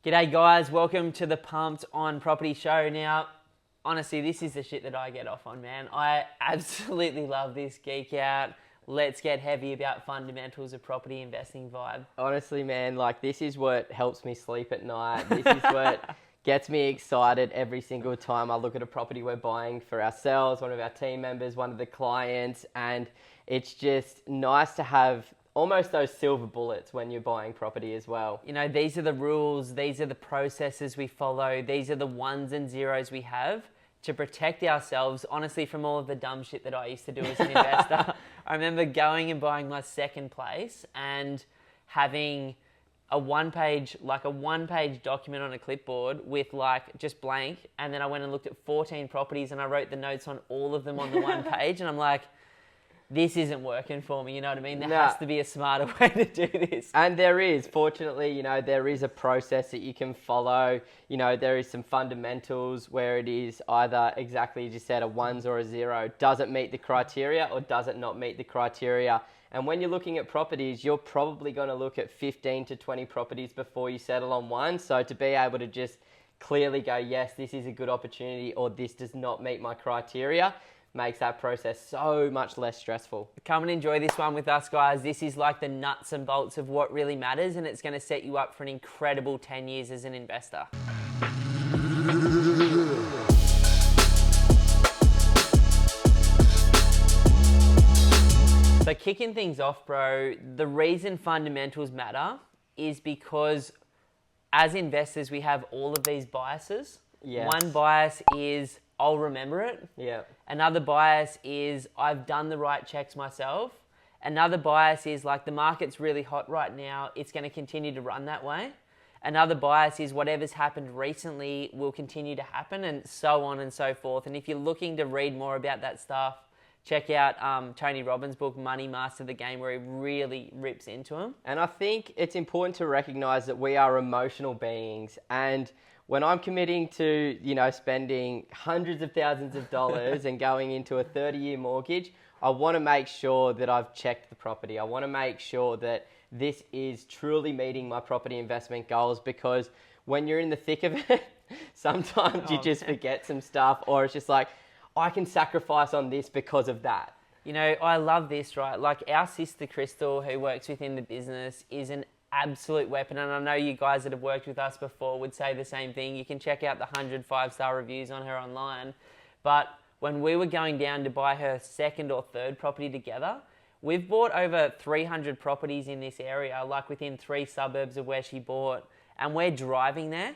G'day guys, welcome to the Pumped on Property Show. Now, honestly, this is the shit that I get off on, man. I absolutely love this geek out. Let's get heavy about fundamentals of property investing vibe. Honestly, man, like this is what helps me sleep at night. This is what gets me excited every single time I look at a property we're buying for ourselves, one of our team members, one of the clients, and it's just nice to have almost those silver bullets when you're buying property as well. You know, these are the rules, these are the processes we follow, these are the ones and zeros we have to protect ourselves, honestly, from all of the dumb shit that I used to do as an investor. I remember going and buying my second place and having a one-page document on a clipboard with just blank, and then I went and looked at 14 properties and I wrote the notes on all of them on the one page, and I'm like, this isn't working for me, you know what I mean? There has to be a smarter way to do this. And there is, fortunately, there is a process that you can follow. There is some fundamentals where it is either exactly as you said, a ones or a zero. Does it meet the criteria or does it not meet the criteria? And when you're looking at properties, you're probably going to look at 15 to 20 properties before you settle on one. So to be able to just clearly go, yes, this is a good opportunity or this does not meet my criteria, makes that process so much less stressful. Come and enjoy this one with us, guys. This is like the nuts and bolts of what really matters, and it's going to set you up for an incredible 10 years as an investor. So kicking things off, bro, the reason fundamentals matter is because as investors, we have all of these biases. Yes. One bias is I'll remember it. Yeah. Another bias is I've done the right checks myself. Another bias is like the market's really hot right now. It's going to continue to run that way. Another bias is whatever's happened recently will continue to happen, and so on and so forth. And if you're looking to read more about that stuff, check out Tony Robbins' book, Money Master the Game, where he really rips into them. And I think it's important to recognize that we are emotional beings, and when I'm committing to, spending hundreds of thousands of dollars and going into a 30-year mortgage, I want to make sure that I've checked the property. I want to make sure that this is truly meeting my property investment goals, because when you're in the thick of it, sometimes you just forget some stuff, or it's just like, I can sacrifice on this because of that. I love this, right? Like our sister Crystal, who works within the business, is an absolute weapon, and I know you guys that have worked with us before would say the same thing. You can check out the 100 5-star reviews on her online. But when we were going down to buy her second or third property together, we've bought over 300 properties in this area, like within 3 suburbs of where she bought, and we're driving there,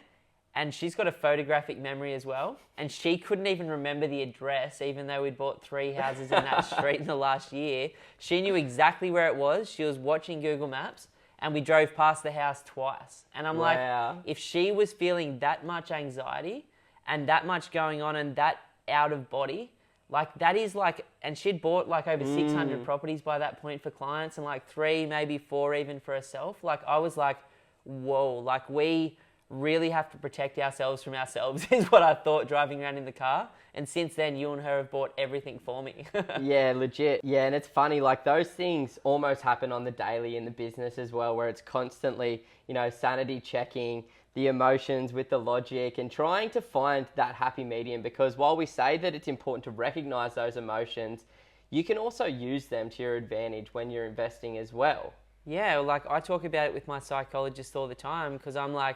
and she's got a photographic memory as well, and she couldn't even remember the address, even though we'd bought 3 houses in that street in the last year. She knew exactly where it was. She was watching Google Maps, and we drove past the house twice. And I'm like, if she was feeling that much anxiety and that much going on and that out of body, like that is like, and she'd bought like over 600 properties by that point for clients, and like 3, maybe 4 even for herself. Like I was like, whoa, like we really have to protect ourselves from ourselves is what I thought driving around in the car. And since then, you and her have bought everything for me. Yeah, legit. Yeah, and it's funny, like those things almost happen on the daily in the business as well, where it's constantly, sanity checking the emotions with the logic and trying to find that happy medium. Because while we say that it's important to recognize those emotions, you can also use them to your advantage when you're investing as well. Yeah, like I talk about it with my psychologist all the time, because I'm like,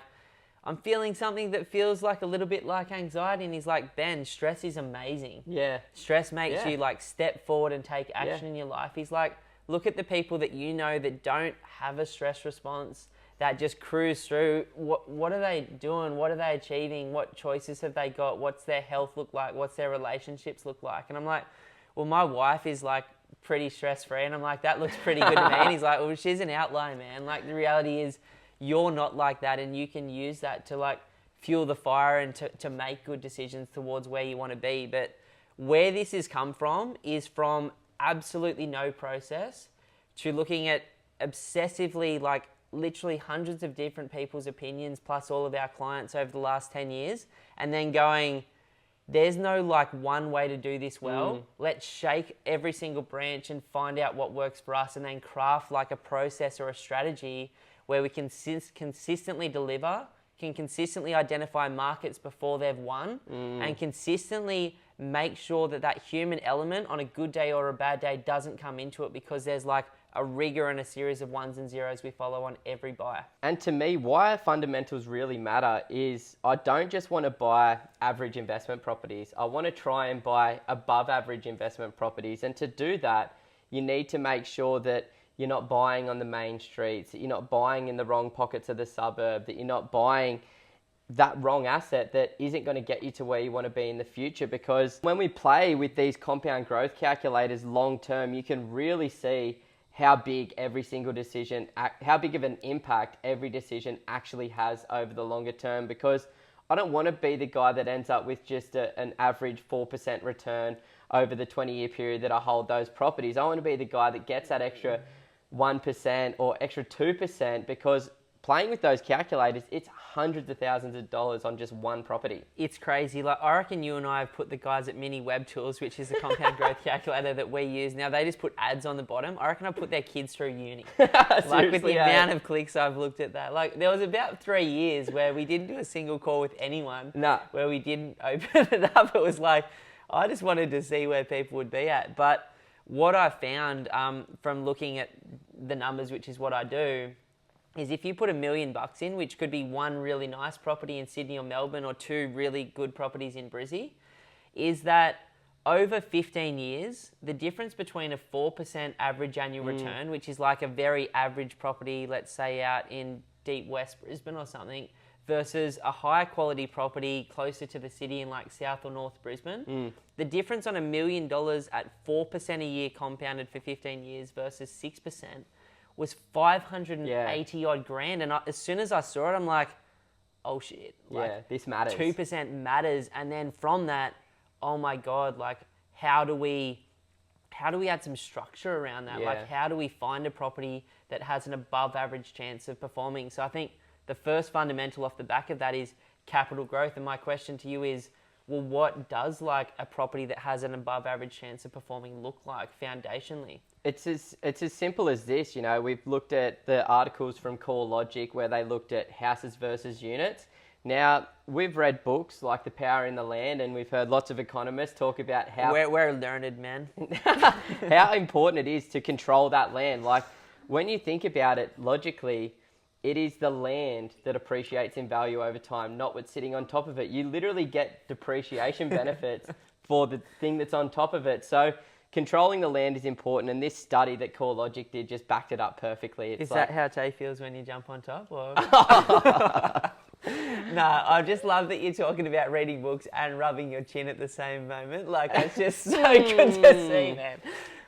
I'm feeling something that feels like a little bit like anxiety. And he's like, Ben, stress is amazing. Yeah. Stress makes you like step forward and take action in your life. He's like, look at the people that you know that don't have a stress response, that just cruise through. What are they doing? What are they achieving? What choices have they got? What's their health look like? What's their relationships look like? And I'm like, well, my wife is like pretty stress-free. And I'm like, that looks pretty good to me. And he's like, well, she's an outlier, man. Like the reality is, you're not like that, and you can use that to like fuel the fire and to make good decisions towards where you want to be. But where this has come from is from absolutely no process to looking at obsessively like literally hundreds of different people's opinions plus all of our clients over the last 10 years, and then going, there's no like one way to do this well. Let's shake every single branch and find out what works for us, and then craft like a process or a strategy where we can consistently deliver can consistently identify markets before they've won and consistently make sure that that human element on a good day or a bad day doesn't come into it, because there's like a rigor and a series of ones and zeros we follow on every buy. And to me, why fundamentals really matter is I don't just want to buy average investment properties. I want to try and buy above average investment properties. And to do that, you need to make sure that you're not buying on the main streets, that you're not buying in the wrong pockets of the suburb, that you're not buying that wrong asset that isn't going to get you to where you want to be in the future. Because when we play with these compound growth calculators long term, you can really see how big every single decision, how big of an impact every decision actually has over the longer term. Because I don't want to be the guy that ends up with just an average 4% return over the 20-year period that I hold those properties. I want to be the guy that gets that extra 1% or extra 2%, because playing with those calculators, it's hundreds of thousands of dollars on just one property. It's crazy. Like, I reckon you and I have put the guys at Mini Web Tools, which is the compound growth calculator that we use. Now, they just put ads on the bottom. I reckon I put their kids through uni. Like, with the amount of clicks I've looked at that. Like, there was about 3 years where we didn't do a single call with anyone. No. Where we didn't open it up. It was like, I just wanted to see where people would be at. But what I found from looking at the numbers, which is what I do, is if you put $1 million in, which could be one really nice property in Sydney or Melbourne, or two really good properties in Brizzy, is that over 15 years, the difference between a 4% average annual return, which is like a very average property, let's say out in deep West Brisbane or something, versus a high quality property closer to the city in like South or North Brisbane, the difference on $1 million at 4% a year compounded for 15 years versus 6% was 580 odd grand. And as soon as I saw it, I'm like, oh shit. Like, this matters. 2% matters. And then from that, oh my God, like how do we add some structure around that? Yeah. Like, how do we find a property that has an above average chance of performing? So I think the first fundamental off the back of that is capital growth. And my question to you is, well, what does like a property that has an above average chance of performing look like foundationally? It's as simple as this. You know, we've looked at the articles from CoreLogic where they looked at houses versus units. Now, we've read books like The Power in the Land, and we've heard lots of economists talk about how... We're learned men. how important it is to control that land. Like, when you think about it logically, it is the land that appreciates in value over time, not what's sitting on top of it. You literally get depreciation benefits for the thing that's on top of it. So controlling the land is important, and this study that CoreLogic did just backed it up perfectly. Is that how Tay feels when you jump on top? Or... No, I just love that you're talking about reading books and rubbing your chin at the same moment. Like, it's just so good to see, man.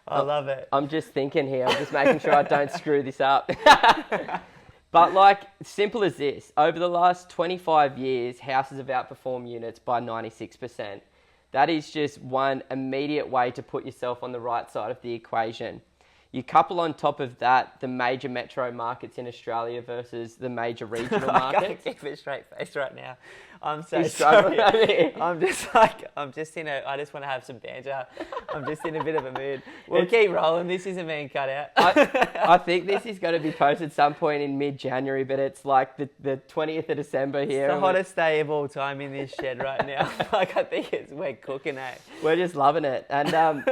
I love it. I'm just thinking here. I'm just making sure I don't screw this up. But like, simple as this. Over the last 25 years, houses have outperformed units by 96%. That is just one immediate way to put yourself on the right side of the equation. You couple on top of that the major metro markets in Australia versus the major regional markets. I can't keep a straight face right now. I'm so He's sorry. struggling. I just want to have some banter. I'm just in a bit of a mood. We'll keep rolling. This isn't being cut out. I think this is going to be posted some point in mid-January, but it's like the 20th of December here. It's the hottest day of all time in this shed right now. Like, I think we're cooking it. We're just loving it. And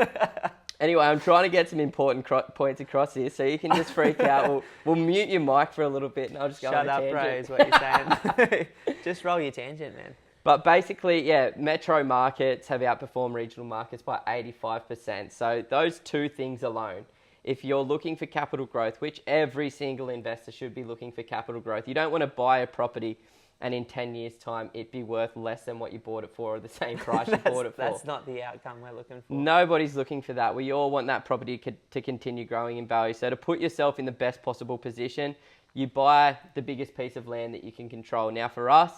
anyway, I'm trying to get some important points across here, so you can just freak out. We'll mute your mic for a little bit, and I'll just go on a tangent. Shut up, bro, is what you're saying. Just roll your tangent, man. But basically, yeah, metro markets have outperformed regional markets by 85%. So those two things alone, if you're looking for capital growth, which every single investor should be looking for capital growth, you don't want to buy a property and in 10 years' time, it'd be worth less than what you bought it for, or the same price you bought it for. That's not the outcome we're looking for. Nobody's looking for that. We all want that property to continue growing in value. So to put yourself in the best possible position, you buy the biggest piece of land that you can control. Now, for us,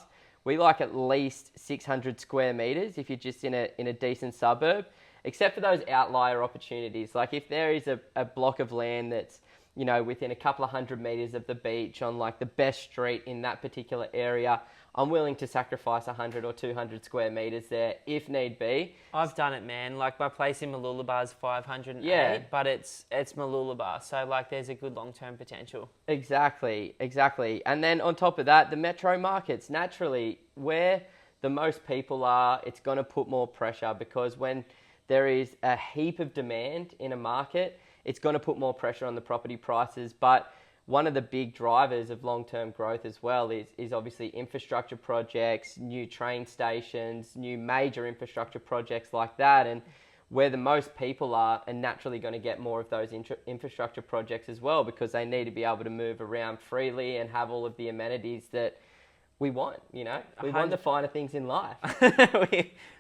we like at least 600 square meters if you're just in a decent suburb, except for those outlier opportunities. Like if there is a block of land that's you know, within a couple of 100 meters of the beach on like the best street in that particular area, I'm willing to sacrifice 100 or 200 square meters there if need be. I've done it, man. Like my place in Mooloolaba is 508, Yeah. but it's Mooloolaba, so like there's a good long-term potential. Exactly. And then on top of that, the metro markets, naturally, where the most people are, it's going to put more pressure, because when there is a heap of demand in a market, it's going to put more pressure on the property prices. But one of the big drivers of long-term growth as well is obviously infrastructure projects, new train stations, new major infrastructure projects like that. And where the most people are naturally going to get more of those infrastructure projects as well, because they need to be able to move around freely and have all of the amenities that we want, you know. We want the finer things in life.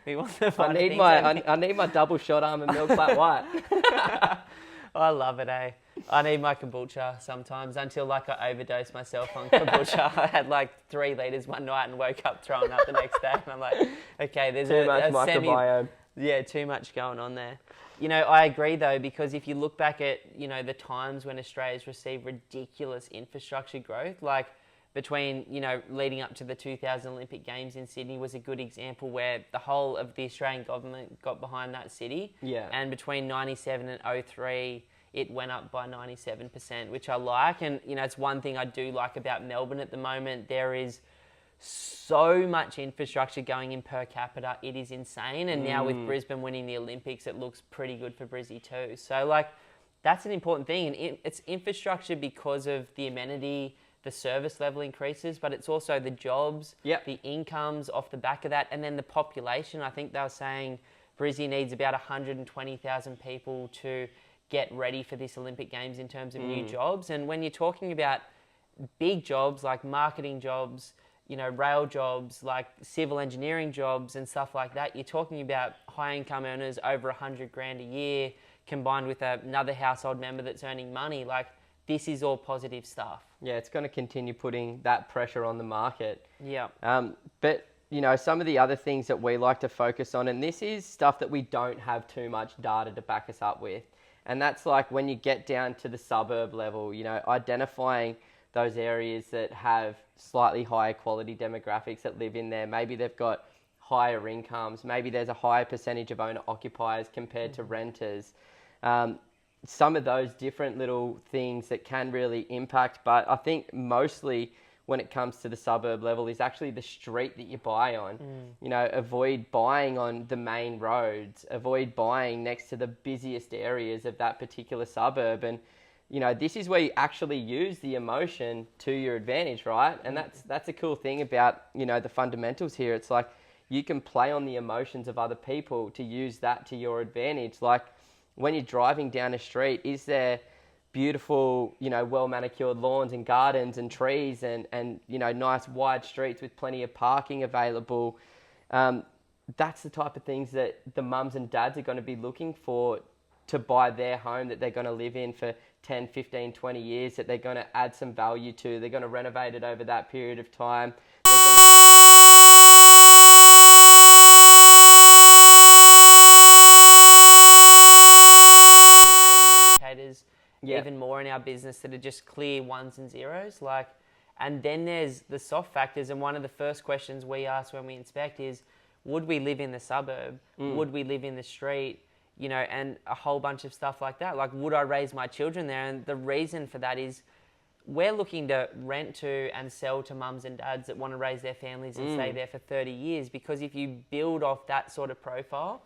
we want the finer things. I need my double shot almond milk flat white. I love it, eh? I need my kombucha sometimes, until like I overdose myself on kombucha. I had like 3 litres one night and woke up throwing up the next day. And I'm like, okay, there's too much microbiome. Yeah, too much going on there. You know, I agree though, because if you look back at, you know, the times when Australia's received ridiculous infrastructure growth, like between, you know, leading up to the 2000 Olympic Games in Sydney was a good example where the whole of the Australian government got behind that city. Yeah. And between 97 and 03, it went up by 97%, which I like. And, you know, it's one thing I do like about Melbourne at the moment. There is so much infrastructure going in per capita. It is insane. And now with Brisbane winning the Olympics, it looks pretty good for Brizzy too. So, like, that's an important thing. And it's infrastructure because of the amenity, the service level increases, but it's also the jobs, the incomes off the back of that, and then the population. I think they were saying Brizzy needs about 120,000 people to get ready for this Olympic Games in terms of new jobs. And when you're talking about big jobs like marketing jobs, you know, rail jobs, like civil engineering jobs and stuff like that, you're talking about high income earners over 100 grand a year combined with another household member that's earning money. Like, this is all positive stuff. Yeah, it's going to continue putting that pressure on the market. Yeah. But, you know, some of the other things that we like to focus on, and this is stuff that we don't have too much data to back us up with, and that's like when you get down to the suburb level, you know, identifying those areas that have slightly higher quality demographics that live in there. Maybe they've got higher incomes. Maybe there's a higher percentage of owner-occupiers compared to renters. Some of those different little things that can really impact, but I think mostly when it comes to the suburb level is actually the street that you buy on. You know, avoid buying on the main roads, avoid buying next to the busiest areas of that particular suburb. And, you know, this is where you actually use the emotion to your advantage, right? And that's a cool thing about, you know, the fundamentals here. It's like you can play on the emotions of other people to use that to your advantage. Like, when you're driving down a street, is there beautiful, you know, well-manicured lawns and gardens and trees and you know, nice wide streets with plenty of parking available? That's the type of things that the mums and dads are going to be looking for to buy their home that they're going to live in for 10, 15, 20 years, that they're going to add some value to. They're going to renovate it over that period of time. Indicators even more in our business that are just clear ones and zeros. Like, and then there's the soft factors. And one of the first questions we ask when we inspect is, would we live in the suburb? Would we live in the street? You know, and a whole bunch of stuff like that. Like, would I raise my children there? And the reason for that is we're looking to rent to and sell to mums and dads that want to raise their families and stay there for 30 years. Because if you build off that sort of profile,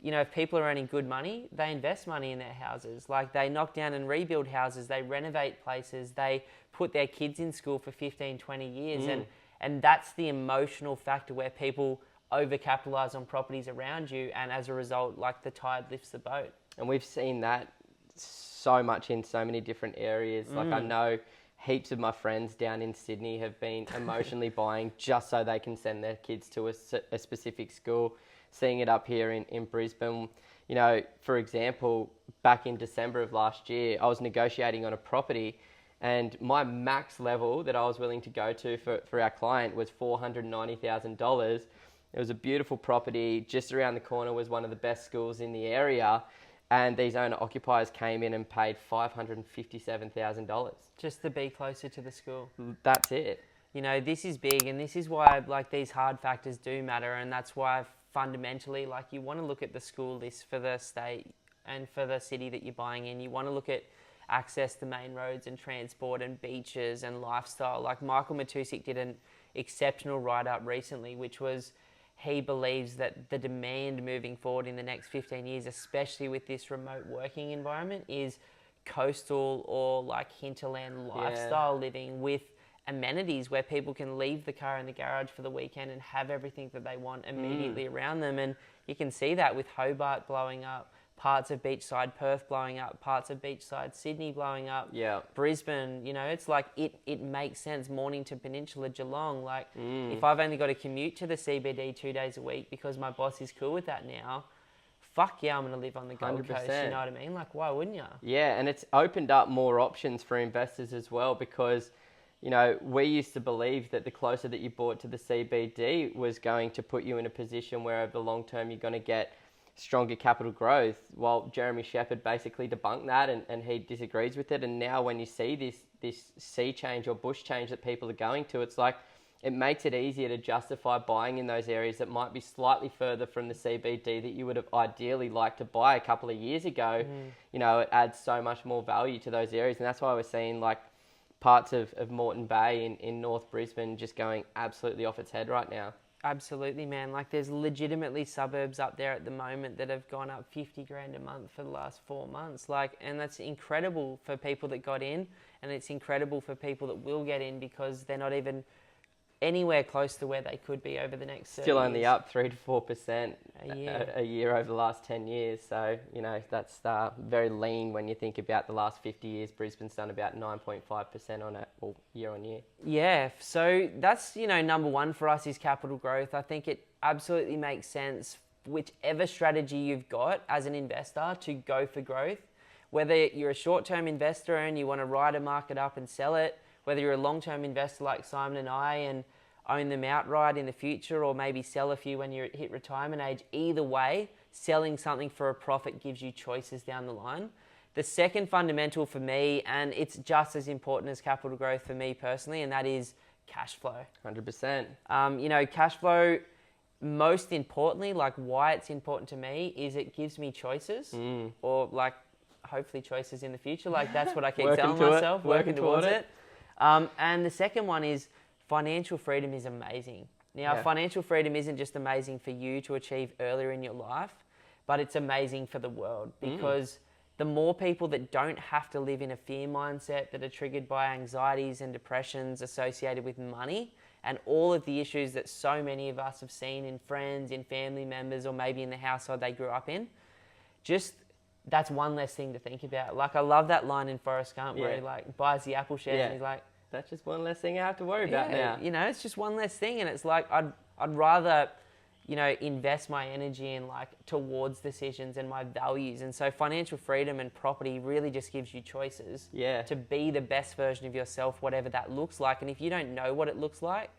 you know, if people are earning good money, they invest money in their houses. Like, they knock down and rebuild houses, they renovate places, they put their kids in school for 15, 20 years. And that's the emotional factor where people overcapitalise on properties around you, and as a result, like, the tide lifts the boat. And we've seen that so much in so many different areas. Like, I know heaps of my friends down in Sydney have been emotionally buying just so they can send their kids to a specific school. Seeing it up here in Brisbane, you know, for example, back in December of last year, I was negotiating on a property, and my max level that I was willing to go to for our client was $490,000. It was a beautiful property. Just around the corner was one of the best schools in the area. and these owner occupiers came in and paid $557,000. Just to be closer to the school. That's it. You know, this is big, and this is why like these hard factors do matter, and that's why fundamentally, like, you want to look at the school list for the state and for the city that you're buying in. You want to look at access to main roads and transport and beaches and lifestyle. Like Michael Matusik did an exceptional write-up recently, which was he believes that the demand moving forward in the next 15 years, especially with this remote working environment, is coastal or like hinterland lifestyle living with amenities where people can leave the car in the garage for the weekend and have everything that they want immediately around them. And you can see that with Hobart blowing up, parts of beachside Perth blowing up, parts of beachside Sydney blowing up, Brisbane, you know, it's like it makes sense. Mornington Peninsula, Geelong, like if I've only got to commute to the CBD 2 days a week because my boss is cool with that now, fuck yeah, I'm going to live on the Gold 100%. Coast, you know what I mean? Like, why wouldn't you? Yeah, and it's opened up more options for investors as well, because, you know, we used to believe that the closer that you bought to the CBD was going to put you in a position where over the long term you're going to get stronger capital growth. Well, Jeremy Shepherd basically debunked that, and he disagrees with it. And now when you see this sea change or bush change that people are going to, it's like it makes it easier to justify buying in those areas that might be slightly further from the CBD that you would have ideally liked to buy a couple of years ago. You know, it adds so much more value to those areas, and that's why we're seeing like parts of Moreton Bay in North Brisbane just going absolutely off its head right now. Absolutely, man. Like, there's legitimately suburbs up there at the moment that have gone up 50 grand a month for the last 4 months. Like, and that's incredible for people that got in, and it's incredible for people that will get in because they're not even anywhere close to where they could be over the next 30 Still only years. up 3 to 4% a year over the last 10 years. So, you know, that's very lean when you think about the last 50 years. Brisbane's done about 9.5% on it, well, year on year. Yeah, so that's, you know, number one for us is capital growth. I think it absolutely makes sense, whichever strategy you've got as an investor, to go for growth. Whether you're a short-term investor and you want to ride a market up and sell it, whether you're a long-term investor like Simon and I and own them outright in the future, or maybe sell a few when you hit retirement age, either way, selling something for a profit gives you choices down the line. The second fundamental for me, and it's just as important as capital growth for me personally, and that is cash flow. 100%. You know, cash flow, most importantly, like why it's important to me is it gives me choices, or like hopefully choices in the future. Like that's what I keep telling myself, working towards it. And the second one is financial freedom is amazing. Now, financial freedom isn't just amazing for you to achieve earlier in your life, but it's amazing for the world, because the more people that don't have to live in a fear mindset that are triggered by anxieties and depressions associated with money and all of the issues that so many of us have seen in friends, in family members, or maybe in the household they grew up in, just that's one less thing to think about. Like, I love that line in Forrest Gump where he like buys the Apple shares and he's like, that's just one less thing I have to worry about now. You know, it's just one less thing. And it's like, I'd rather, you know, invest my energy in like towards decisions and my values. And so financial freedom and property really just gives you choices to be the best version of yourself, whatever that looks like. And if you don't know what it looks like,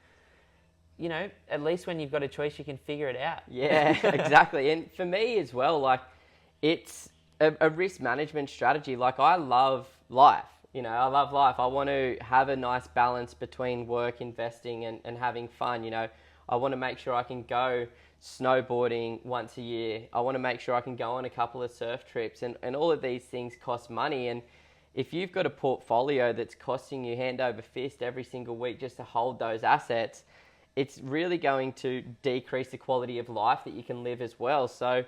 you know, at least when you've got a choice, you can figure it out. Yeah, exactly. And for me as well, like it's a risk management strategy. Like I love life. You know, I love life. I want to have a nice balance between work, investing, and having fun. You know, I want to make sure I can go snowboarding once a year. I want to make sure I can go on a couple of surf trips. And all of these things cost money. And if you've got a portfolio that's costing you hand over fist every single week just to hold those assets, it's really going to decrease the quality of life that you can live as well. So,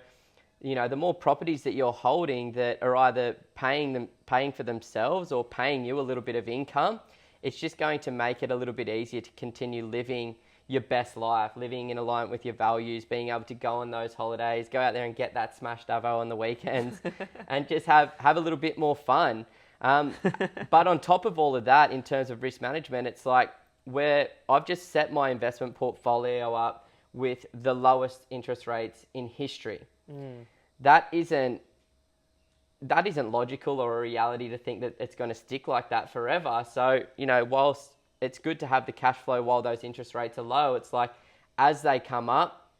you know, the more properties that you're holding that are either paying for themselves or paying you a little bit of income, it's just going to make it a little bit easier to continue living your best life, living in alignment with your values, being able to go on those holidays, go out there and get that smashed avo on the weekends and just have a little bit more fun. But on top of all of that, in terms of risk management, it's like where I've just set my investment portfolio up with the lowest interest rates in history. That isn't logical or a reality to think that it's going to stick like that forever. So, you know, whilst it's good to have the cash flow while those interest rates are low, it's like as they come up,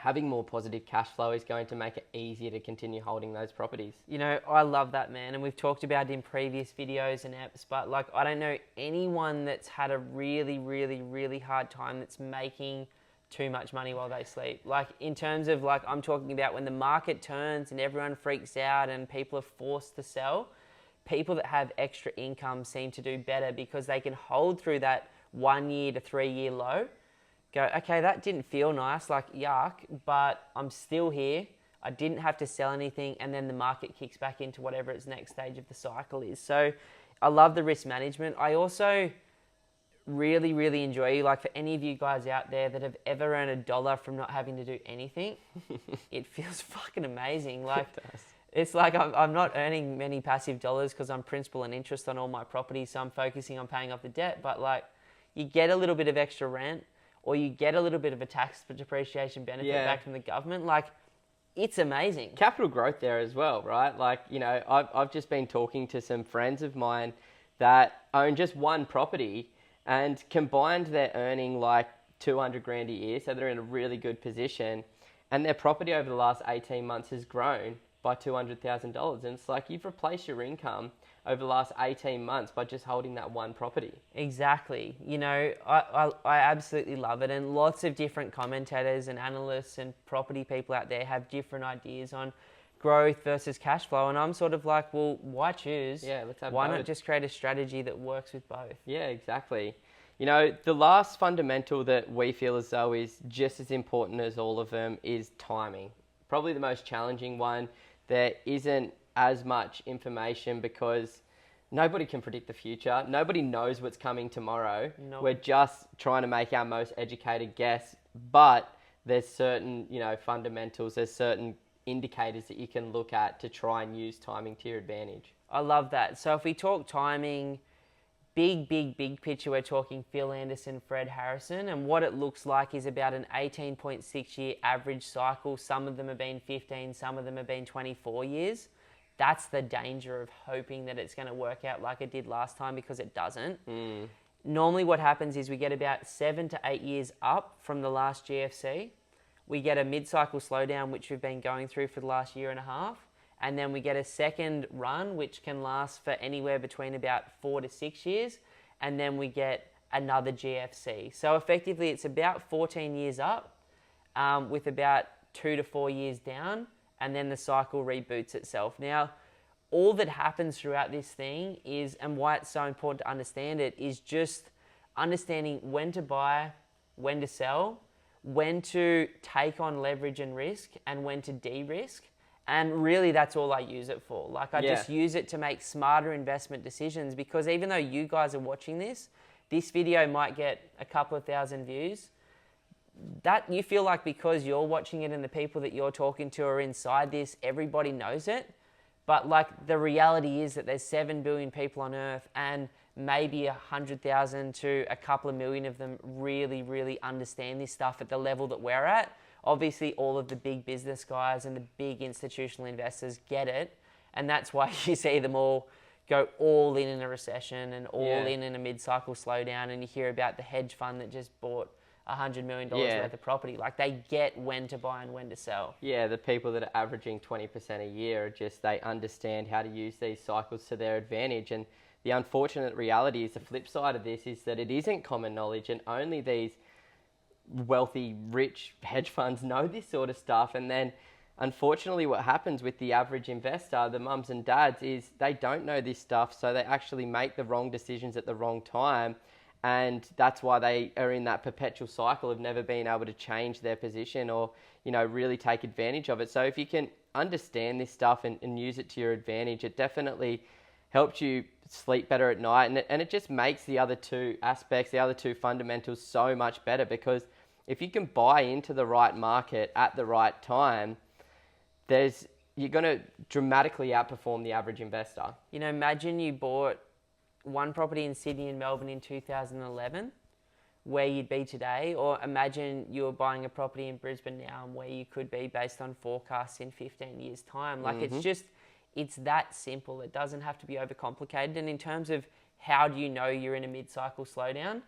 having more positive cash flow is going to make it easier to continue holding those properties. You know, I love that, man. And we've talked about it in previous videos and apps, but like, I don't know anyone that's had a really, really, really hard time that's making too much money while they sleep. Like, in terms of, like, I'm talking about when the market turns and everyone freaks out and people are forced to sell, people that have extra income seem to do better because they can hold through that 1 year to 3 year low. Go, okay, that didn't feel nice, like yuck, but I'm still here. I didn't have to sell anything, and then the market kicks back into whatever its next stage of the cycle is. So I love the risk management. I also really, really enjoy, like, for any of you guys out there that have ever earned $1 from not having to do anything, it feels fucking amazing. Like, it's like I'm not earning many passive dollars because I'm principal and interest on all my properties, so I'm focusing on paying off the debt, but like, you get a little bit of extra rent, or you get a little bit of a tax depreciation benefit back from the government. Like, it's amazing. Capital growth there as well, right? Like, you know, I've just been talking to some friends of mine that own just one property, and combined they're earning like 200 grand a year. So they're in a really good position, and their property over the last 18 months has grown by $200,000. And it's like, you've replaced your income over the last 18 months by just holding that one property. Exactly. You know, I absolutely love it. And lots of different commentators and analysts and property people out there have different ideas on growth versus cash flow. And I'm sort of like, well, why choose? Yeah, let's have Why both. not just create a strategy that works with both? Yeah, exactly. You know, the last fundamental that we feel as though is just as important as all of them is timing. Probably the most challenging one. There isn't as much information because nobody can predict the future. Nobody knows what's coming tomorrow. Nope. We're just trying to make our most educated guess, but there's certain, you know, fundamentals, there's certain indicators that you can look at to try and use timing to your advantage. I love that. So if we talk timing, big picture, we're talking Phil Anderson, Fred Harrison, and what it looks like is about an 18.6 year average cycle. Some of them have been 15, some of them have been 24 years. That's the danger of hoping that it's going to work out like it did last time, because it doesn't. Normally what happens is we get about 7 to 8 years up from the last GFC. We get a mid-cycle slowdown, which we've been going through for the last year and a half. And then we get a second run, which can last for anywhere between about 4 to 6 years. And then we get another GFC. So effectively, it's about 14 years up with about 2 to 4 years down. And then the cycle reboots itself. Now, all that happens throughout this thing is, and why it's so important to understand it, is just understanding when to buy, when to sell, when to take on leverage and risk, and when to de-risk. And really, that's all I use it for. Like, I just use it to make smarter investment decisions, because even though you guys are watching this video might get a couple of thousand views. That you feel like because you're watching it and the people that you're talking to are inside this, everybody knows it. But like, the reality is that there's 7 billion people on Earth, and maybe 100,000 to a couple of million of them really understand this stuff at the level that we're at. Obviously, all of the big business guys and the big institutional investors get it. And that's why you see them all go all in a recession and all in a mid-cycle slowdown. And you hear about the hedge fund that just bought $100 million worth of property. Like, they get when to buy and when to sell. Yeah, the people that are averaging 20% a year are just, they understand how to use these cycles to their advantage. And the unfortunate reality is, the flip side of this is that it isn't common knowledge, and only these wealthy, rich hedge funds know this sort of stuff. And then unfortunately what happens with the average investor, the mums and dads, is they don't know this stuff, so they actually make the wrong decisions at the wrong time. And that's why they are in that perpetual cycle of never being able to change their position or, you know, really take advantage of it. So if you can understand this stuff and use it to your advantage, it definitely helps you sleep better at night. And it just makes the other two aspects, the other two fundamentals, so much better, because if you can buy into the right market at the right time, you're going to dramatically outperform the average investor. You know, imagine you bought one property in Sydney and Melbourne in 2011, where you'd be today. Or imagine you were buying a property in Brisbane now and where you could be based on forecasts in 15 years' time. Like, it's that simple. It doesn't have to be overcomplicated. And in terms of how do you know you're in a mid-cycle slowdown,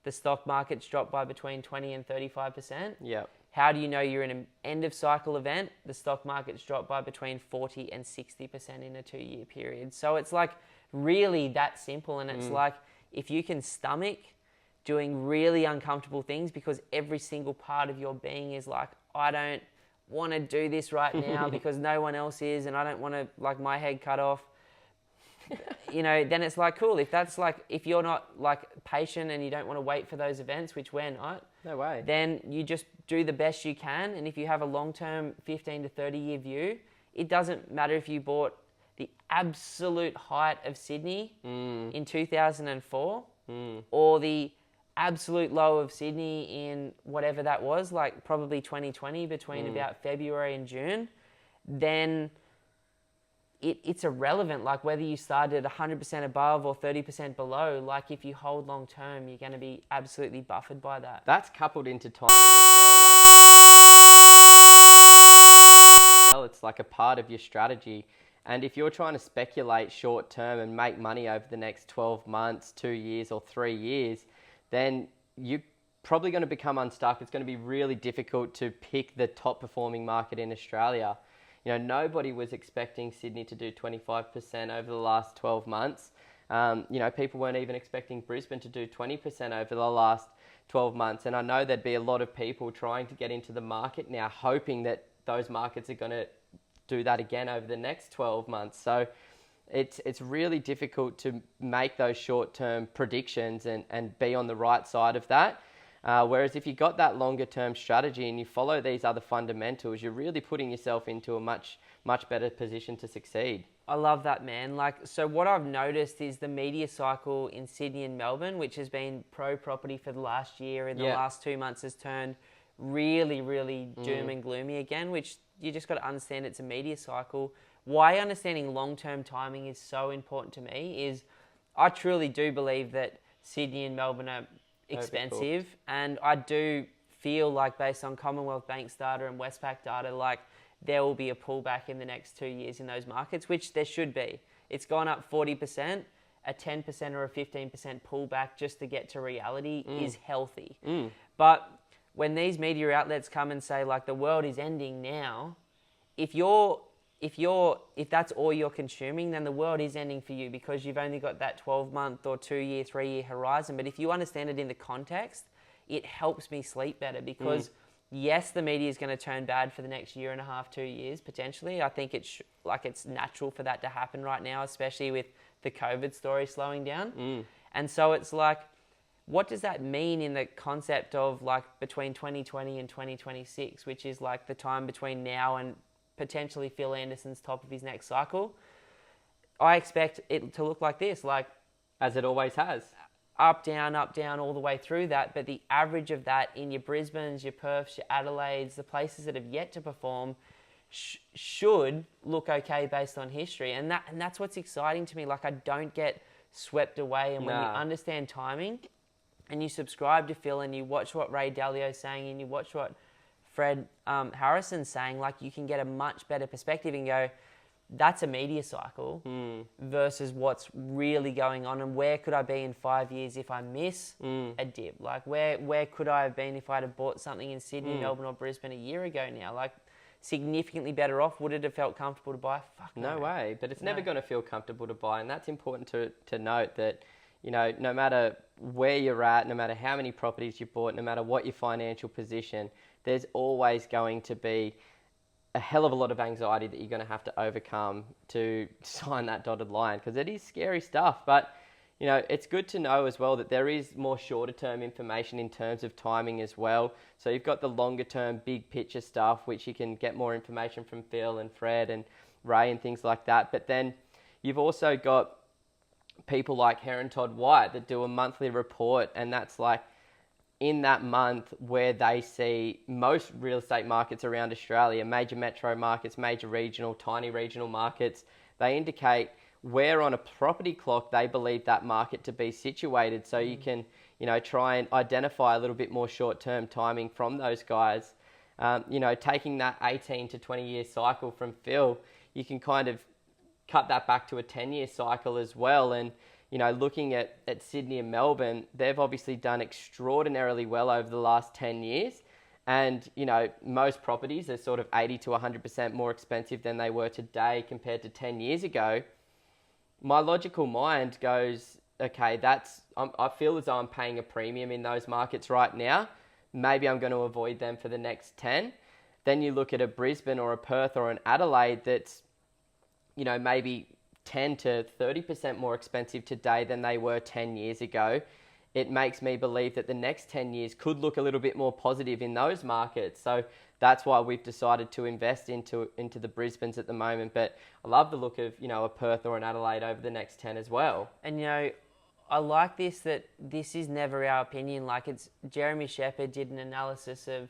the stock market's dropped by between 20 and 35%. Yep. How do you know you're in an end of cycle event? The stock market's dropped by between 40 and 60% in a 2-year period. So it's like really that simple. And it's like, if you can stomach doing really uncomfortable things, because every single part of your being is like, I don't want to do this right now because no one else is, and I don't want to like my head cut off. Then it's like, cool. If you're not like patient and you don't want to wait for those events, which we're not, no way, then you just do the best you can. And if you have a long-term 15 to 30 year view, it doesn't matter if you bought the absolute height of Sydney in 2004 or the absolute low of Sydney in whatever that was, like probably 2020 between about February and June, then it's irrelevant. Like whether you started 100% above or 30% below, like if you hold long term, you're going to be absolutely buffered by that. That's coupled into timing as well. It's like a part of your strategy. And if you're trying to speculate short term and make money over the next 12 months, 2 years or 3 years, then you're probably going to become unstuck. It's going to be really difficult to pick the top performing market in Australia. Nobody was expecting Sydney to do 25% over the last 12 months. People weren't even expecting Brisbane to do 20% over the last 12 months. And I know there'd be a lot of people trying to get into the market now, hoping that those markets are going to do that again over the next 12 months. So it's really difficult to make those short-term predictions and be on the right side of that. Whereas if you got that longer term strategy and you follow these other fundamentals, you're really putting yourself into a much, much better position to succeed. I love that, man. So what I've noticed is the media cycle in Sydney and Melbourne, which has been pro-property for the last year, in the last 2 months has turned really, really doom and gloomy again, which you just got to understand it's a media cycle. Why understanding long-term timing is so important to me is I truly do believe that Sydney and Melbourne are expensive, and I do feel like, based on Commonwealth Bank's data and Westpac data, like there will be a pullback in the next 2 years in those markets, which there should be. It's gone up 40%. A 10% or a 15% pullback just to get to reality is healthy. But when these media outlets come and say like the world is ending now, if that's all you're consuming, then the world is ending for you because you've only got that 12-month or 2-year, 3-year horizon. But if you understand it in the context, it helps me sleep better because yes, the media is going to turn bad for the next year and a half, 2 years, potentially. I think it's natural for that to happen right now, especially with the COVID story slowing down. And so it's like, what does that mean in the concept of like between 2020 and 2026, which is like the time between now and potentially Phil Anderson's top of his next cycle? I expect it to look like this, like as it always has. Up, down, all the way through that. But the average of that in your Brisbanes, your Perths, your Adelaides, the places that have yet to perform should look okay based on history. And that's what's exciting to me. Like I don't get swept away. And when you understand timing and you subscribe to Phil and you watch what Ray Dalio's saying and you watch what Fred Harrison's saying, like you can get a much better perspective and go, that's a media cycle versus what's really going on, and where could I be in 5 years if I miss a dip? Like where could I have been if I'd have bought something in Sydney, Melbourne or Brisbane a year ago now? Like significantly better off. Would it have felt comfortable to buy? Fuck no. No way. But it's never going to feel comfortable to buy, and that's important to note that, no matter where you're at, no matter how many properties you bought, no matter what your financial position, there's always going to be a hell of a lot of anxiety that you're going to have to overcome to sign that dotted line, because it is scary stuff. But, it's good to know as well that there is more shorter term information in terms of timing as well. So you've got the longer term, big picture stuff, which you can get more information from Phil and Fred and Ray and things like that. But then you've also got people like Heron Todd White that do a monthly report, and that's like, in that month where they see most real estate markets around Australia, major metro markets, major regional, tiny regional markets, they indicate where on a property clock they believe that market to be situated. So you can, try and identify a little bit more short-term timing from those guys. Taking that 18 to 20-year cycle from Phil, you can kind of cut that back to a 10-year cycle as well. And, looking at Sydney and Melbourne, they've obviously done extraordinarily well over the last 10 years. And, most properties are sort of 80 to 100% more expensive than they were today compared to 10 years ago. My logical mind goes, okay, I feel as though I'm paying a premium in those markets right now. Maybe I'm going to avoid them for the next 10. Then you look at a Brisbane or a Perth or an Adelaide that's, maybe 10 to 30% more expensive today than they were 10 years ago. It makes me believe that the next 10 years could look a little bit more positive in those markets. So that's why we've decided to invest into the Brisbanes at the moment. But I love the look of, a Perth or an Adelaide over the next 10 as well. And, I like that this is never our opinion. Like, it's Jeremy Shepherd did an analysis of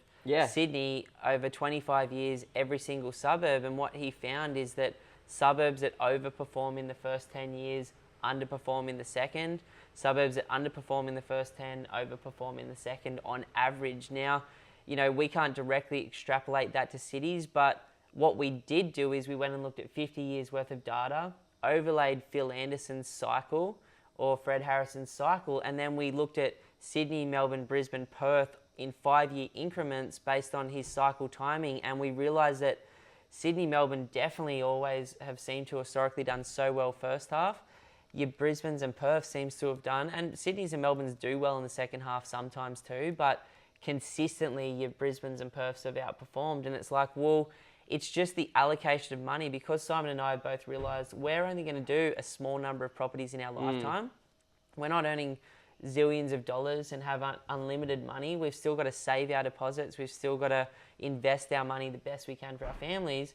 Sydney over 25 years, every single suburb. And what he found is that suburbs that overperform in the first 10 years underperform in the second. Suburbs that underperform in the first 10 overperform in the second on average. Now, we can't directly extrapolate that to cities, but what we did do is we went and looked at 50 years worth of data, overlaid Phil Anderson's cycle or Fred Harrison's cycle, and then we looked at Sydney, Melbourne, Brisbane, Perth in 5-year increments based on his cycle timing, and we realised that Sydney, Melbourne definitely always have seemed to historically done so well first half. Your Brisbane's and Perth seems to have done, and Sydney's and Melbourne's do well in the second half sometimes too, but consistently your Brisbane's and Perth's have outperformed. And it's like, well, it's just the allocation of money, because Simon and I both realised we're only going to do a small number of properties in our lifetime. We're not earning zillions of dollars and have unlimited money. We've still got to save our deposits. We've still got to invest our money the best we can for our families.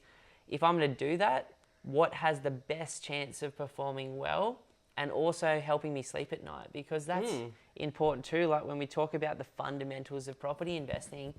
If I'm going to do that, what has the best chance of performing well and also helping me sleep at night? Because that's important too. Like, when we talk about the fundamentals of property investing,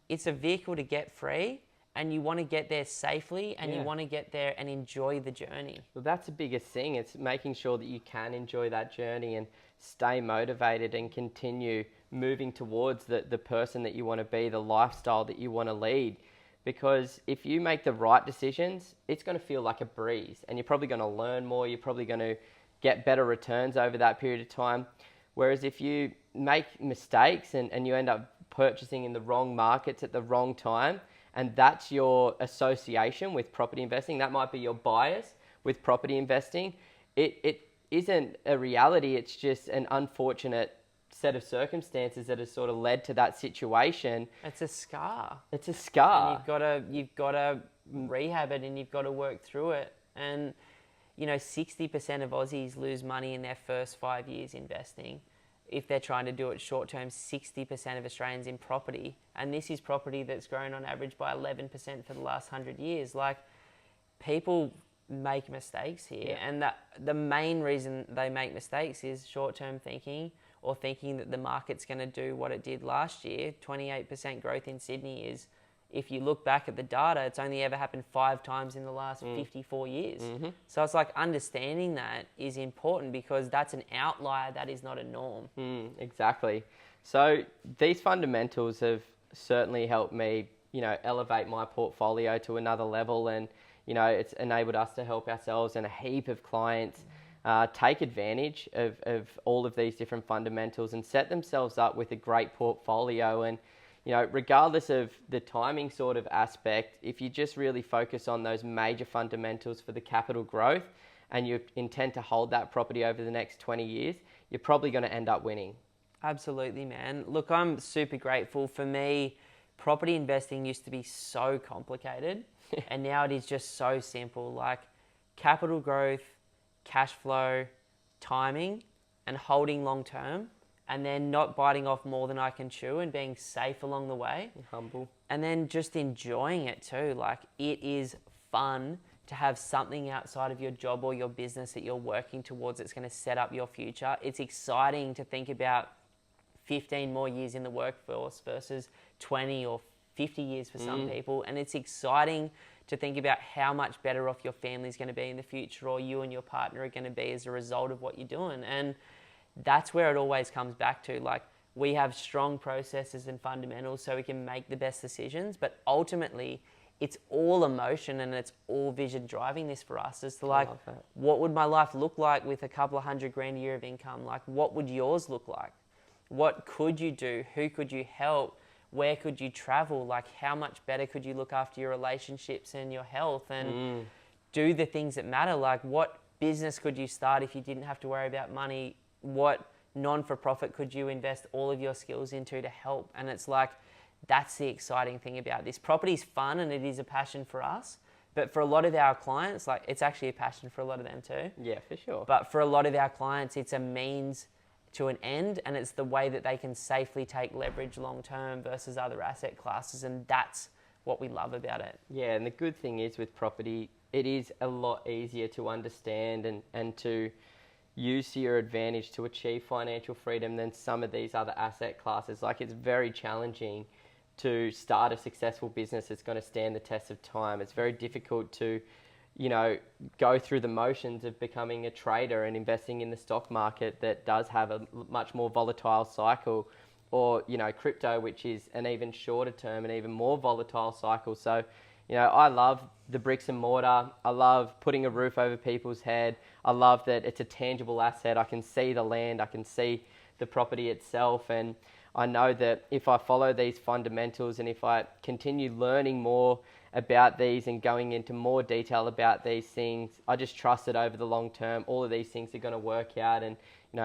it's a vehicle to get free, and you want to get there safely, and you want to get there and enjoy the journey. Well, that's the biggest thing. It's making sure that you can enjoy that journey and stay motivated and continue moving towards the person that you want to be, the lifestyle that you want to lead. Because if you make the right decisions, it's going to feel like a breeze, and you're probably going to learn more. You're probably going to get better returns over that period of time. Whereas if you make mistakes and you end up purchasing in the wrong markets at the wrong time, and that's your association with property investing, that might be your bias with property investing, it isn't a reality. It's just an unfortunate set of circumstances that has sort of led to that situation. It's a scar. It's a scar. And you've got to rehab it, and you've got to work through it. And 60% of Aussies lose money in their first 5 years investing. If they're trying to do it short term, 60% of Australians in property. And this is property that's grown on average by 11% for the last 100 years. Like, people make mistakes here. And the main reason they make mistakes is short-term thinking, or thinking that the market's going to do what it did last year. 28% growth in Sydney is, if you look back at the data, it's only ever happened 5 times in the last 54 years. So it's like, understanding that is important, because that's an outlier, that is not a norm. Exactly. So these fundamentals have certainly helped me, elevate my portfolio to another level, and, it's enabled us to help ourselves and a heap of clients take advantage of all of these different fundamentals and set themselves up with a great portfolio. And regardless of the timing sort of aspect, if you just really focus on those major fundamentals for the capital growth, and you intend to hold that property over the next 20 years, you're probably going to end up winning. Absolutely, man. Look, I'm super grateful. For me, property investing used to be so complicated, and now it is just so simple. Like, capital growth, cash flow, timing, and holding long term, and then not biting off more than I can chew, and being safe along the way. Humble. And then just enjoying it too. Like, it is fun to have something outside of your job or your business that you're working towards that's going to set up your future. It's exciting to think about 15 more years in the workforce versus 20 or 50 years for some people. And it's exciting to think about how much better off your family's going to be in the future, or you and your partner are going to be as a result of what you're doing. And that's where it always comes back to. Like, we have strong processes and fundamentals so we can make the best decisions, but ultimately it's all emotion and it's all vision driving this for us. It's like, love that. what would my life look like with a couple of $100,000 a year of income? Like, what would yours look like? What could you do? Who could you help? Where could you travel? Like, how much better could you look after your relationships and your health and do the things that matter? Like, what business could you start if you didn't have to worry about money? What non-for-profit could you invest all of your skills into to help? And it's like, that's the exciting thing about this. Property's fun and it is a passion for us. But for a lot of our clients, like, it's actually a passion for a lot of them too. Yeah, for sure. But for a lot of our clients, it's a means to an end, and it's the way that they can safely take leverage long term versus other asset classes, and that's what we love about it. Yeah, and the good thing is with property, it is a lot easier to understand and to use to your advantage to achieve financial freedom than some of these other asset classes. Like, it's very challenging to start a successful business that's going to stand the test of time. It's very difficult to, go through the motions of becoming a trader and investing in the stock market that does have a much more volatile cycle, or, crypto, which is an even shorter term and even more volatile cycle. So, I love the bricks and mortar. I love putting a roof over people's head. I love that it's a tangible asset. I can see the land. I can see the property itself. And I know that if I follow these fundamentals and if I continue learning more about these and going into more detail about these things, I just trust that over the long term, all of these things are going to work out, and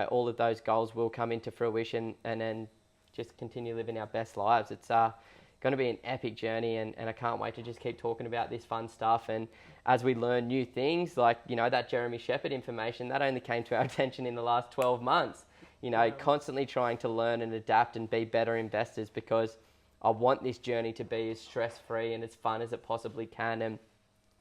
all of those goals will come into fruition, and then just continue living our best lives. It's going to be an epic journey, and I can't wait to just keep talking about this fun stuff. And as we learn new things, like that Jeremy Shepherd information, that only came to our attention in the last 12 months. Constantly trying to learn and adapt and be better investors, because I want this journey to be as stress-free and as fun as it possibly can. And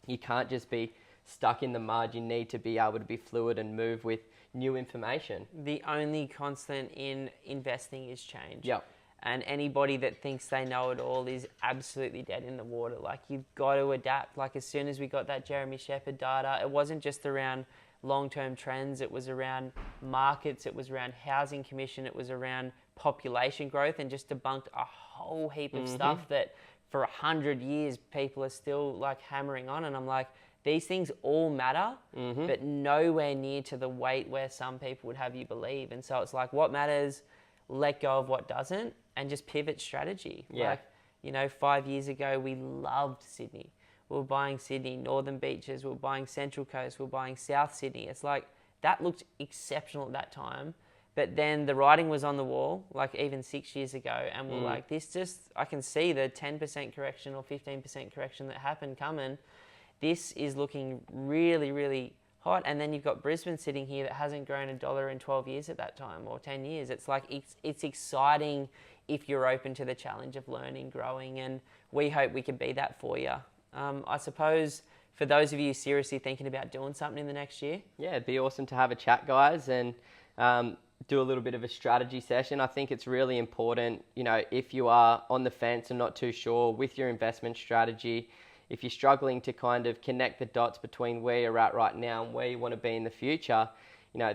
you can't just be stuck in the mud. You need to be able to be fluid and move with new information. The only constant in investing is change. Yep. And anybody that thinks they know it all is absolutely dead in the water. Like, you've got to adapt. Like, as soon as we got that Jeremy Shepherd data, it wasn't just around long-term trends, it was around markets, it was around housing commission, it was around population growth, and just debunked a whole heap of stuff that for 100 years people are still like hammering on. And I'm like, these things all matter, but nowhere near to the weight where some people would have you believe. And so it's like, what matters, let go of what doesn't, and just pivot strategy. Yeah. Like, 5 years ago, we loved Sydney. We were buying Sydney, Northern Beaches, we were buying Central Coast, we were buying South Sydney. It's like, that looked exceptional at that time. But then the writing was on the wall, like even 6 years ago, and we're like, I can see the 10% correction or 15% correction that happened coming. This is looking really, really hot. And then you've got Brisbane sitting here that hasn't grown $1 in 12 years at that time, or 10 years. It's like, it's exciting if you're open to the challenge of learning, growing, and we hope we can be that for you. I suppose for those of you seriously thinking about doing something in the next year. Yeah, it'd be awesome to have a chat, guys, and do a little bit of a strategy session. I think it's really important, if you are on the fence and not too sure with your investment strategy, if you're struggling to kind of connect the dots between where you're at right now and where you want to be in the future,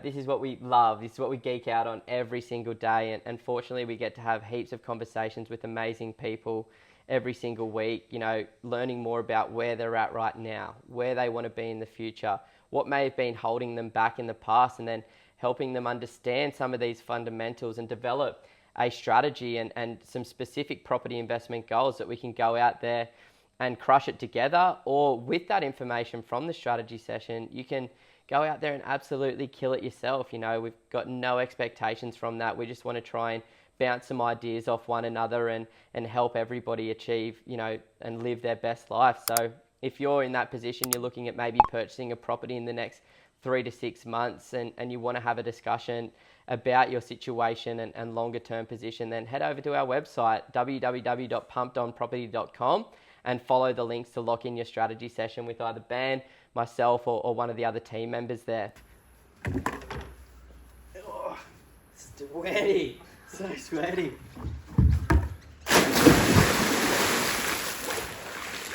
this is what we love. This is what we geek out on every single day. And fortunately, we get to have heaps of conversations with amazing people every single week, learning more about where they're at right now, where they want to be in the future, what may have been holding them back in the past, and then helping them understand some of these fundamentals and develop a strategy and some specific property investment goals that we can go out there and crush it together. Or with that information from the strategy session, you can go out there and absolutely kill it yourself. We've got no expectations from that. We just want to try and bounce some ideas off one another and help everybody achieve, and live their best life. So if you're in that position, you're looking at maybe purchasing a property in the next 3 to 6 months, and you want to have a discussion about your situation and longer term position, then head over to our website, www.pumpedonproperty.com, and follow the links to lock in your strategy session with either Ben, myself, or one of the other team members there. Oh, sweaty. So sweaty.